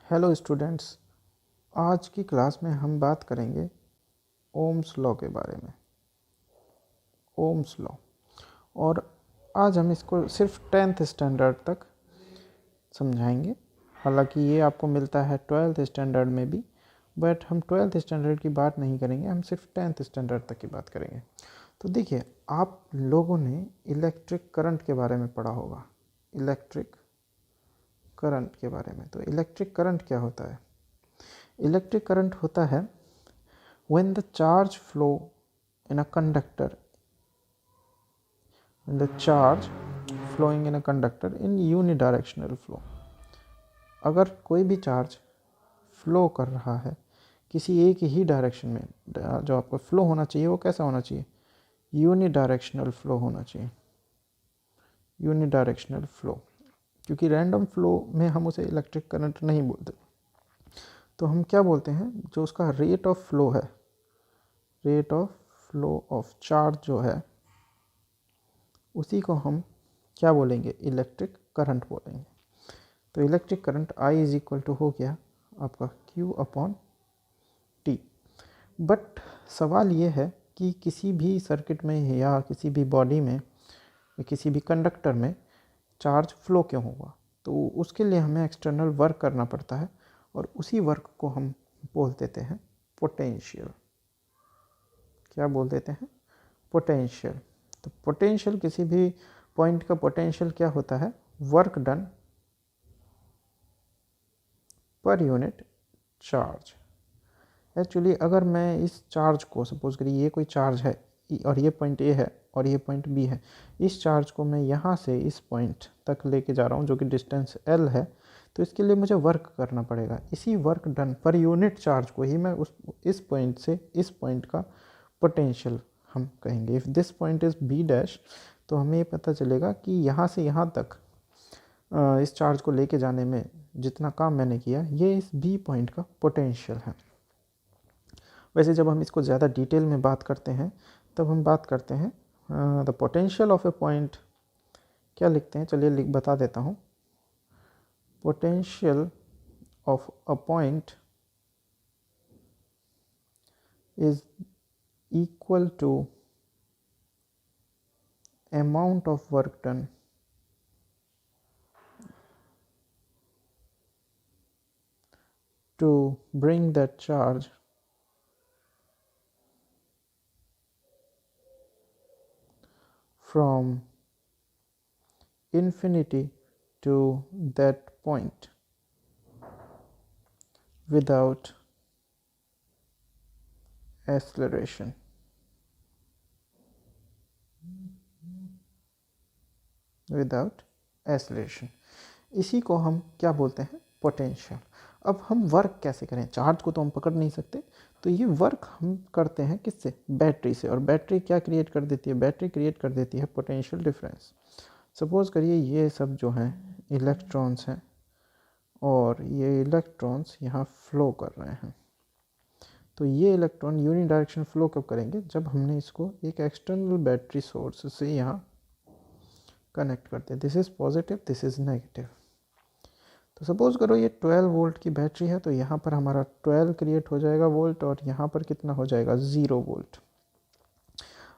Hello students, आज की class में हम बात करेंगे ओम्स लॉ के बारे में। ओम्स लॉ, और आज हम इसको सिर्फ 10th स्टैंडर्ड तक समझाएंगे। हालांकि ये आपको मिलता है 12th स्टैंडर्ड में भी, बट हम 12th स्टैंडर्ड की बात नहीं करेंगे, हम सिर्फ 10th स्टैंडर्ड तक की बात करेंगे। तो देखिए, आप लोगों ने इलेक्ट्रिक करंट के बारे में पढ़ा होगा, इलेक्ट्रिक करंट के बारे में। तो इलेक्ट्रिक करंट क्या होता है? इलेक्ट्रिक करंट होता है when the charge flow in a conductor when the charge flowing in a conductor in unidirectional flow। अगर कोई भी चार्ज फ्लो कर रहा है किसी एक ही डायरेक्शन में, जो आपको फ्लो होना चाहिए वो कैसा होना चाहिए? यूनिडायरेक्शनल फ्लो होना चाहिए, यूनिडायरेक्शनल फ्लो। क्योंकि रैंडम फ्लो में हम उसे इलेक्ट्रिक करंट नहीं बोलते, तो हम क्या बोलते हैं? जो उसका रेट ऑफ फ्लो है, rate of flow of charge जो है, उसी को हम क्या बोलेंगे? इलेक्ट्रिक करंट बोलेंगे। तो electric current I is equal to हो गया आपका Q अपॉन T। बट सवाल ये है कि किसी भी सर्किट में या किसी भी बॉडी में या किसी भी कंडक्टर में चार्ज फ्लो क्यों होगा? तो उसके लिए हमें एक्सटर्नल वर्क करना पड़ता है, और उसी वर्क को हम बोल देते हैं पोटेंशियल। क्या बोल देते हैं? पोटेंशियल। तो पोटेंशियल, किसी भी पॉइंट का पोटेंशियल क्या होता है? Work done per unit charge. Actually अगर मैं इस चार्ज को, सपोज करिए ये कोई चार्ज है और ये पॉइंट A है और ये पॉइंट B है, इस चार्ज को मैं यहाँ से इस पॉइंट तक लेके जा रहा हूँ जो कि डिस्टेंस L है, तो इसके लिए मुझे वर्क करना पड़ेगा। इसी work done per unit charge को ही मैं इस पॉइंट से इस पॉइंट का पोटेंशियल हम कहेंगे। If this point is B dash, तो हमें ये पता चलेगा कि यहाँ से यहाँ तक इस चार्ज को लेके जाने में जितना काम मैंने किया, ये इस B पॉइंट का पोटेंशियल है। वैसे जब हम इसको ज़्यादा डिटेल में बात करते हैं तब हम बात करते हैं the potential of a point. क्या लिखते हैं? चलिए बता देता हूँ। Potential of a point is equal to amount of work done to bring that charge from infinity to that point without acceleration। Without acceleration, इसी को हम क्या बोलते हैं? पोटेंशियल। अब हम वर्क कैसे करें? चार्ज को तो हम पकड़ नहीं सकते, तो ये वर्क हम करते हैं किससे? बैटरी से। और बैटरी क्या क्रिएट कर देती है? बैटरी क्रिएट कर देती है पोटेंशियल डिफरेंस। सपोज करिए ये सब जो हैं इलेक्ट्रॉन्स हैं, और ये इलेक्ट्रॉन्स यहाँ फ्लो कर रहे हैं। तो ये इलेक्ट्रॉन यूनिडायरेक्शन फ्लो कब करेंगे? जब हमने इसको एक एक्सटर्नल बैटरी सोर्स से यहाँ कनेक्ट करते हैं। This is positive, this is negative. तो सपोज करो ये 12 वोल्ट की बैटरी है, तो यहाँ पर हमारा 12 क्रिएट हो जाएगा वोल्ट, और यहाँ पर कितना हो जाएगा? 0 वोल्ट।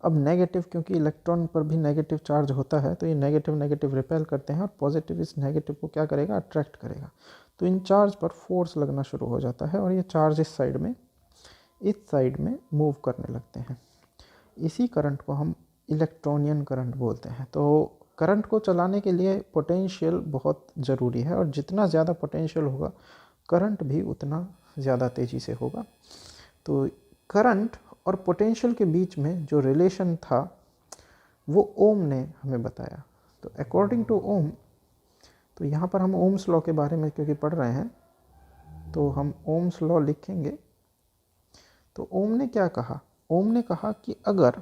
अब नेगेटिव, क्योंकि इलेक्ट्रॉन पर भी नेगेटिव चार्ज होता है, तो ये नेगेटिव नेगेटिव रिपेल करते हैं, और पॉजिटिव इस नेगेटिव को क्या करेगा? अट्रैक्ट करेगा। तो इन चार्ज पर फोर्स लगना शुरू हो जाता है, और ये चार्ज इस साइड में मूव करने लगते हैं। इसी करंट को हम इलेक्ट्रॉनियन करंट बोलते हैं। तो करंट को चलाने के लिए पोटेंशियल बहुत ज़रूरी है, और जितना ज़्यादा पोटेंशियल होगा करंट भी उतना ज़्यादा तेज़ी से होगा। तो करंट और पोटेंशियल के बीच में जो रिलेशन था वो ओम ने हमें बताया। तो अकॉर्डिंग टू ओम, तो यहाँ पर हम ओम्स लॉ के बारे में क्योंकि पढ़ रहे हैं, तो हम ओम्स लॉ लिखेंगे। तो ओम ने क्या कहा? ओम ने कहा कि अगर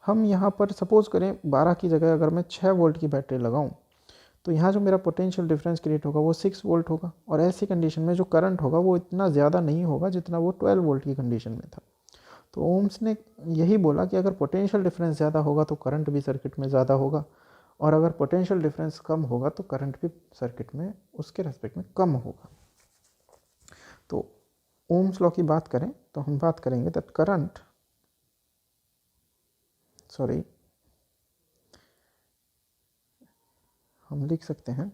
हम यहाँ पर सपोज करें 12 की जगह अगर मैं 6 वोल्ट की बैटरी लगाऊं, तो यहाँ जो मेरा पोटेंशियल डिफरेंस क्रिएट होगा वो 6 वोल्ट होगा, और ऐसी कंडीशन में जो करंट होगा वो इतना ज़्यादा नहीं होगा जितना वो 12 वोल्ट की कंडीशन में था। तो ओम्स ने यही बोला कि अगर पोटेंशियल डिफरेंस ज़्यादा होगा तो करंट भी सर्किट में ज़्यादा होगा, और अगर पोटेंशियल डिफरेंस कम होगा तो करंट भी सर्किट में उसके रेस्पेक्ट में कम होगा। ओम्स लॉ की बात करें तो हम बात करेंगे दैट करंट, सॉरी, हम लिख सकते हैं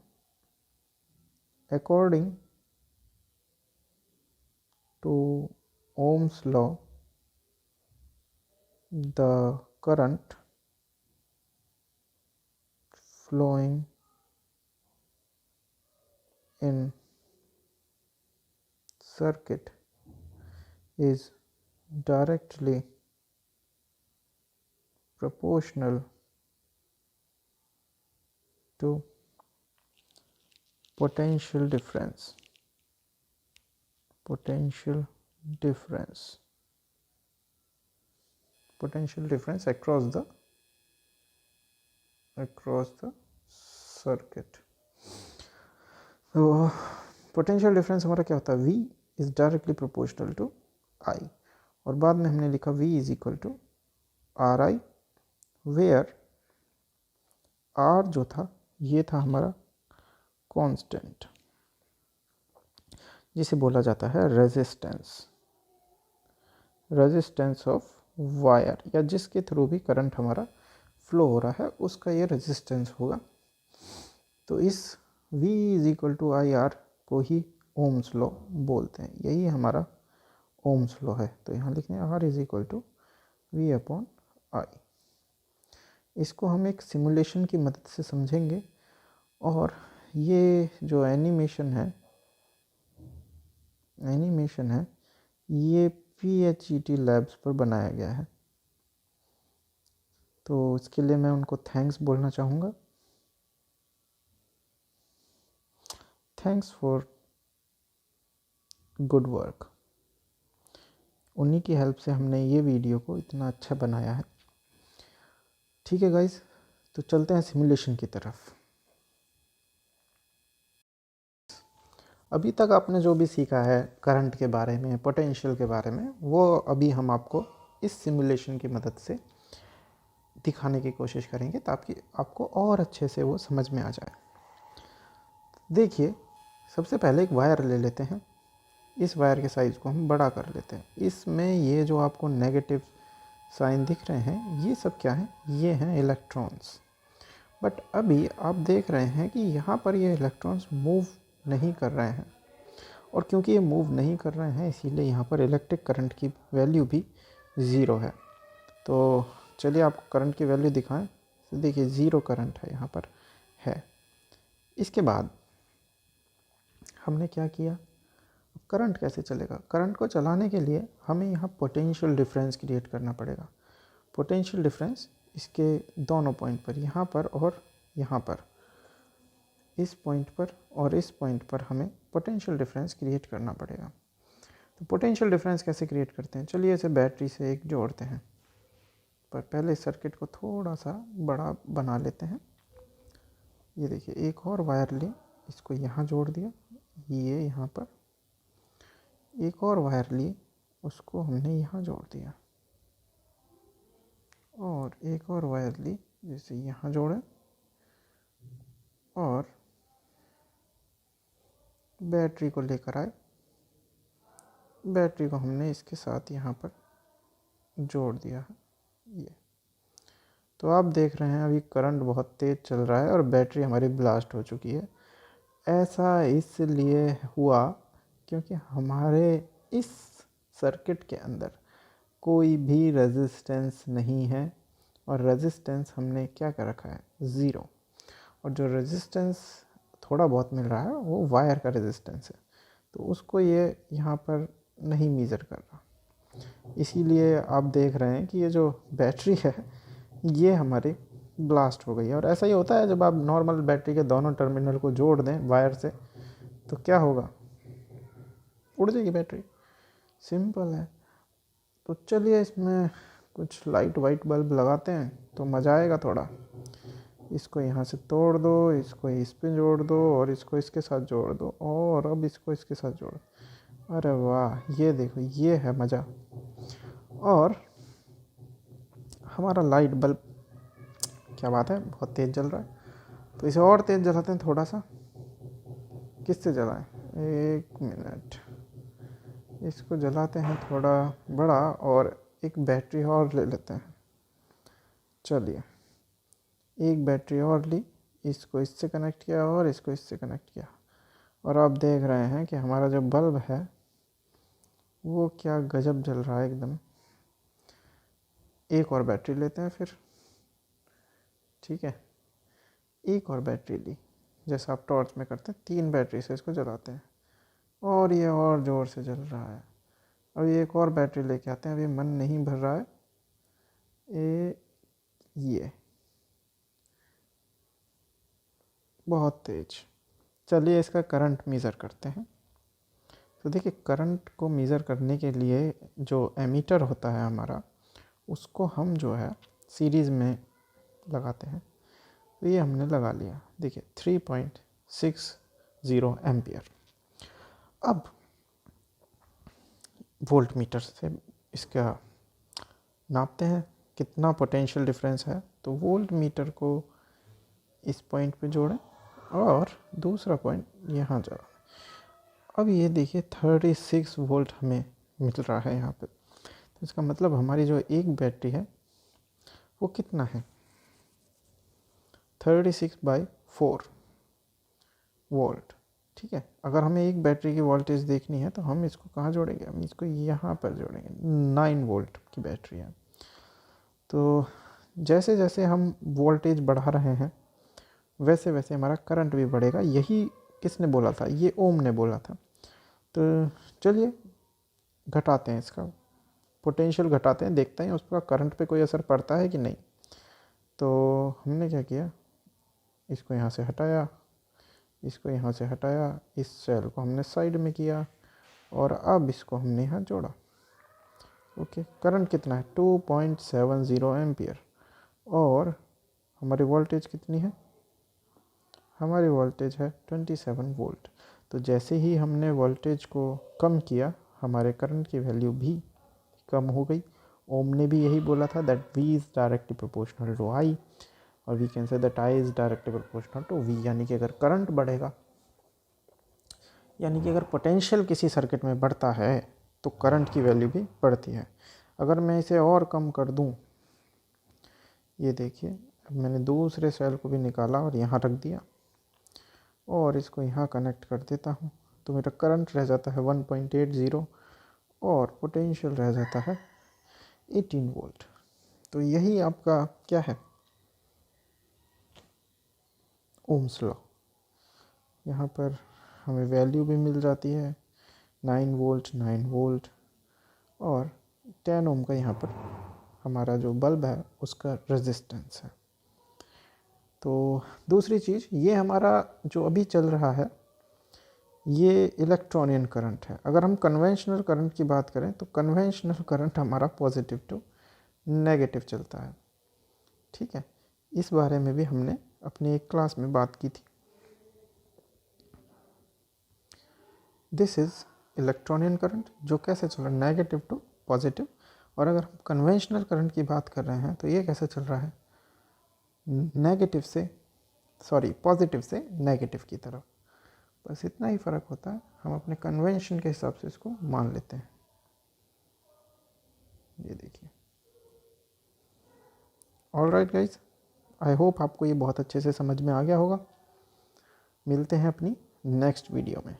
according to Ohm's law the current flowing in circuit is directly proportional to potential difference. Potential difference across the circuit. तो पोटेंशियल डिफरेंस हमारा क्या होता है, V is directly proportional to I, और बाद में हमने लिखा V is equal to RI, where R जो था ये था हमारा कांस्टेंट, जिसे बोला जाता है रेजिस्टेंस ऑफ वायर, या जिसके थ्रू भी करंट हमारा फ्लो हो रहा है उसका ये रेजिस्टेंस होगा। तो इस V is equal to I R को ही ओम्स लॉ बोलते हैं, यही हमारा ओम्स लॉ है। तो यहाँ लिखते हैं R is equal to V upon I. इसको हम एक सिमुलेशन की मदद से समझेंगे, और ये जो एनिमेशन है ये PHET लैब्स पर बनाया गया है। तो इसके लिए मैं उनको थैंक्स बोलना चाहूँगा। Thanks for good work. उन्हीं की हेल्प से हमने ये वीडियो को इतना अच्छा बनाया है। ठीक है गाइस, तो चलते हैं सिमुलेशन की तरफ। अभी तक आपने जो भी सीखा है करंट के बारे में, पोटेंशियल के बारे में, वो अभी हम आपको इस सिमुलेशन की मदद से दिखाने की कोशिश करेंगे ताकि आपको और अच्छे से वो समझ में आ जाए। देखिए, सबसे पहले एक वायर ले लेते हैं। इस वायर के साइज़ को हम बड़ा कर लेते हैं। इसमें ये जो आपको नेगेटिव साइन दिख रहे हैं, ये सब क्या हैं? ये हैं इलेक्ट्रॉन्स। बट अभी आप देख रहे हैं कि यहाँ पर ये इलेक्ट्रॉन्स मूव नहीं कर रहे हैं, और क्योंकि ये मूव नहीं कर रहे हैं इसीलिए यहाँ पर इलेक्ट्रिक करंट की वैल्यू भी ज़ीरो है। तो चलिए आपको करंट की वैल्यू दिखाएं। तो देखिए ज़ीरो करंट है यहाँ पर है। इसके बाद हमने क्या किया, करंट कैसे चलेगा? करंट को चलाने के लिए हमें यहाँ पोटेंशियल डिफरेंस क्रिएट करना पड़ेगा। पोटेंशियल डिफरेंस इसके दोनों पॉइंट पर, यहाँ पर और यहाँ पर, इस पॉइंट पर और इस पॉइंट पर हमें पोटेंशियल डिफरेंस क्रिएट करना पड़ेगा। तो पोटेंशियल डिफरेंस कैसे क्रिएट करते हैं? चलिए इसे बैटरी से एक जोड़ते हैं, पर पहले सर्किट को थोड़ा सा बड़ा बना लेते हैं। ये देखिए, एक और वायर ले, इसको यहाँ जोड़ दिया, ये यहाँ पर एक और वायर लिए, उसको हमने यहाँ जोड़ दिया, और एक और वायर ली, जैसे यहाँ जोड़े, और बैटरी को लेकर आए। बैटरी को हमने इसके साथ यहाँ पर जोड़ दिया है। ये तो आप देख रहे हैं अभी करंट बहुत तेज़ चल रहा है और बैटरी हमारी ब्लास्ट हो चुकी है। ऐसा इसलिए हुआ क्योंकि हमारे इस सर्किट के अंदर कोई भी रेजिस्टेंस नहीं है, और रेजिस्टेंस हमने क्या कर रखा है? ज़ीरो। और जो रेजिस्टेंस थोड़ा बहुत मिल रहा है वो वायर का रेजिस्टेंस है, तो उसको ये यहाँ पर नहीं मेज़र कर रहा। इसीलिए आप देख रहे हैं कि ये जो बैटरी है ये हमारी ब्लास्ट हो गई है। और ऐसा ही होता है जब आप नॉर्मल बैटरी के दोनों टर्मिनल को जोड़ दें वायर से, तो क्या होगा? उड़ जाएगी बैटरी। सिंपल है। तो चलिए इसमें कुछ लाइट वाइट बल्ब लगाते हैं तो मज़ा आएगा थोड़ा। इसको यहाँ से तोड़ दो, इसको इस पे जोड़ दो, और इसको इसके साथ जोड़ दो, और अब इसको इसके साथ जोड़। अरे वाह, ये देखो, ये है मज़ा। और हमारा लाइट बल्ब, क्या बात है, बहुत तेज़ जल रहा है। तो इसे और तेज़ जलाते हैं थोड़ा सा। किससे जलाएं? एक मिनट, इसको जलाते हैं थोड़ा बड़ा और एक बैटरी और ले लेते हैं। चलिए, एक बैटरी और ली, इसको इससे कनेक्ट किया और इसको इससे कनेक्ट किया, और आप देख रहे हैं कि हमारा जो बल्ब है वो क्या गजब जल रहा है एकदम। एक और बैटरी लेते हैं फिर, ठीक है, एक और बैटरी ली, जैसा आप टॉर्च में करते हैं, 3 बैटरी से इसको जलाते हैं और ये और ज़ोर से जल रहा है। अब एक और बैटरी लेके आते हैं, अभी मन नहीं भर रहा है। ये बहुत तेज। चलिए इसका करंट मेज़र करते हैं। तो देखिए, करंट को मेज़र करने के लिए जो एमीटर होता है हमारा, उसको हम जो है सीरीज़ में लगाते हैं। तो ये हमने लगा लिया, देखिए 3.60 एम्पियर। अब वोल्ट मीटर से इसका नापते हैं कितना पोटेंशियल डिफरेंस है। तो वोल्ट मीटर को इस पॉइंट पे जोड़ें और दूसरा पॉइंट यहाँ जोड़ें। अब ये देखिए 36 वोल्ट हमें मिल रहा है यहाँ पे। तो इसका मतलब हमारी जो एक बैटरी है वो कितना है, 36/4 वोल्ट। ठीक है, अगर हमें एक बैटरी की वोल्टेज देखनी है तो हम इसको कहाँ जोड़ेंगे, हम इसको यहाँ पर जोड़ेंगे। 9 वोल्ट की बैटरी है। तो जैसे जैसे हम वोल्टेज बढ़ा रहे हैं वैसे वैसे हमारा करंट भी बढ़ेगा। यही किसने बोला था, ये ओम ने बोला था। तो चलिए घटाते हैं, इसका पोटेंशियल घटाते हैं, देखते हैं उसका करंट पे कोई असर पड़ता है कि नहीं। तो हमने क्या किया, इसको यहाँ से हटाया, इसको यहाँ से हटाया, इस सेल को हमने साइड में किया और अब इसको हमने यहाँ जोड़ा। ओके, करंट कितना है, 2.70 एम्पियर। और हमारी वोल्टेज कितनी है, हमारी वोल्टेज है 27 वोल्ट। तो जैसे ही हमने वोल्टेज को कम किया हमारे करंट की वैल्यू भी कम हो गई। ओम ने भी यही बोला था that V is directly proportional to I, और we can say that I is directly proportional to V। यानी कि अगर करंट बढ़ेगा, यानी कि अगर पोटेंशियल किसी सर्किट में बढ़ता है तो करंट की वैल्यू भी बढ़ती है। अगर मैं इसे और कम कर दूं, ये देखिए, अब मैंने दूसरे सेल को भी निकाला और यहाँ रख दिया और इसको यहाँ कनेक्ट कर देता हूँ, तो मेरा करंट रह जाता है 1.80 और पोटेंशियल रह जाता है 18 वोल्ट। तो यही आपका क्या है, ओम्स लॉ। यहाँ पर हमें वैल्यू भी मिल जाती है 9 वोल्ट 9 वोल्ट, और 10 ओम का यहाँ पर हमारा जो बल्ब है उसका रेजिस्टेंस है। तो दूसरी चीज़, ये हमारा जो अभी चल रहा है ये इलेक्ट्रॉनियन करंट है। अगर हम कन्वेंशनल करंट की बात करें तो कन्वेंशनल करंट हमारा पॉजिटिव टू नेगेटिव चलता है। ठीक है, इस बारे में भी हमने अपनी एक क्लास में बात की थी। दिस इज़ इलेक्ट्रॉनियन करंट, जो कैसे चल रहा है, नेगेटिव टू पॉजिटिव। और अगर हम कन्वेंशनल करंट की बात कर रहे हैं तो ये कैसे चल रहा है, नेगेटिव से पॉजिटिव से नेगेटिव की तरफ। बस इतना ही फ़र्क होता है, हम अपने कन्वेंशन के हिसाब से इसको मान लेते हैं। ये देखिए। All right guys, I hope आपको ये बहुत अच्छे से समझ में आ गया होगा। मिलते हैं अपनी नेक्स्ट वीडियो में।